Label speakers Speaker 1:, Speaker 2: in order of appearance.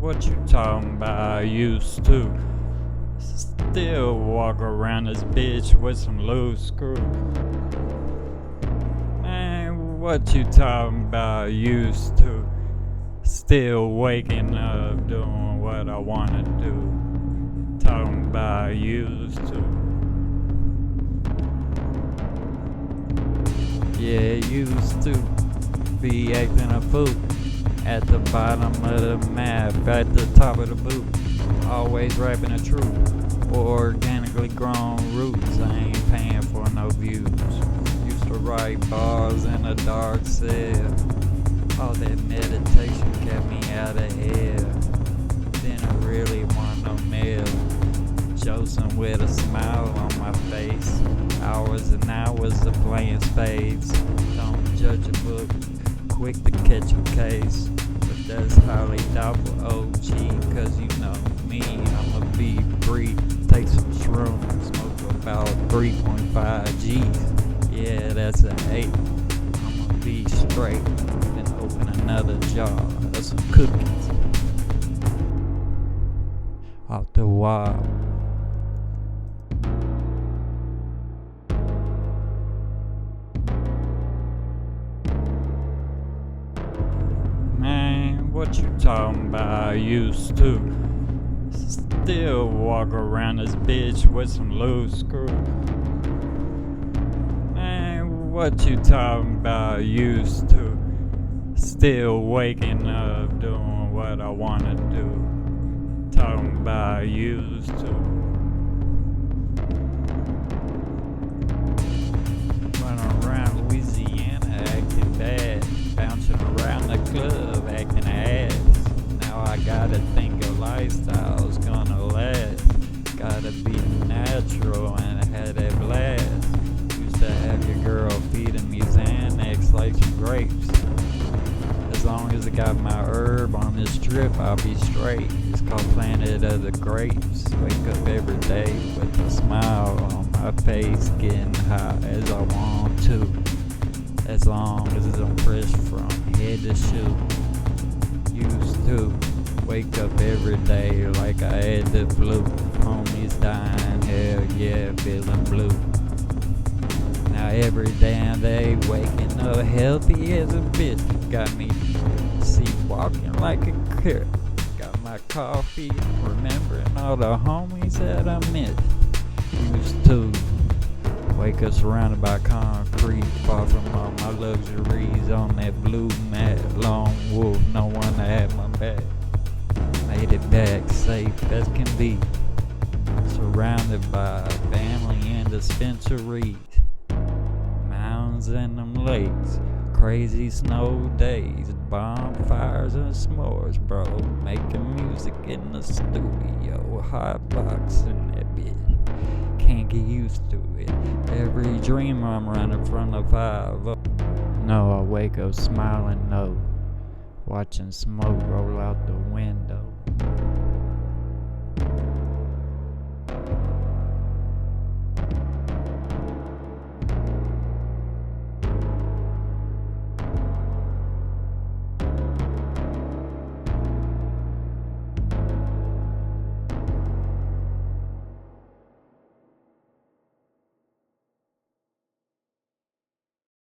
Speaker 1: what you talking about? I used to still walk around this bitch with some loose screws. Man, what you talking about? I used to still waking up doing what I wanna do. Talking about I used to. Yeah, used to be acting a fool at the bottom of the map, at the top of the boot. Always rapping the truth, organically grown roots. I ain't paying for no views. Used to write bars in a dark cell. All that meditation kept me out of hell. Didn't really want no mail. Joseph with a smile on my face. Hours and hours of playing spades. Don't judge a book, quick to catch a case. But that's highly doubtful, OG, cause you know me, I'ma be free. Take some shrooms, smoke about 3.5 G's. Yeah, that's an 8. I'ma be straight, then open another jar of some cookies. Out the wild. Man, what you talking about? I used to still walk around this bitch with some loose screws. Man, what you talking about? I used to still waking up doing what I wanna do. Talking about I used to. Running around Louisiana acting bad. Bouncing around the club acting ass. Now I gotta think a lifestyle's gonna last. Gotta be natural and have that blast. Used to have your girl feeding me Xanax like some grapes. As long as I got my herb on this trip, I'll be straight. It's called Planet of the Grapes. Wake up every day with a smile on my face, getting high as I want to. As long as I'm fresh from head to shoe. Used to wake up every day like I had the flu. Homies dying, hell yeah, feeling blue. Now every damn day waking up healthy as a bitch. Got me walking like a crip. Got my coffee, remembering all the homies that I missed. Used to wake up surrounded by concrete, far from all my luxuries on that blue mat. Lone wolf, no one to have my back. Made it back safe as can be, surrounded by family and dispensaries. Mountains and them lakes, crazy snow days, bonfires and s'mores, bro. Making music in the studio, hot boxing that bitch. Can't get used to it. Every dream I'm running from the 5-0. No, I wake up smiling, no. Watching smoke roll out the window.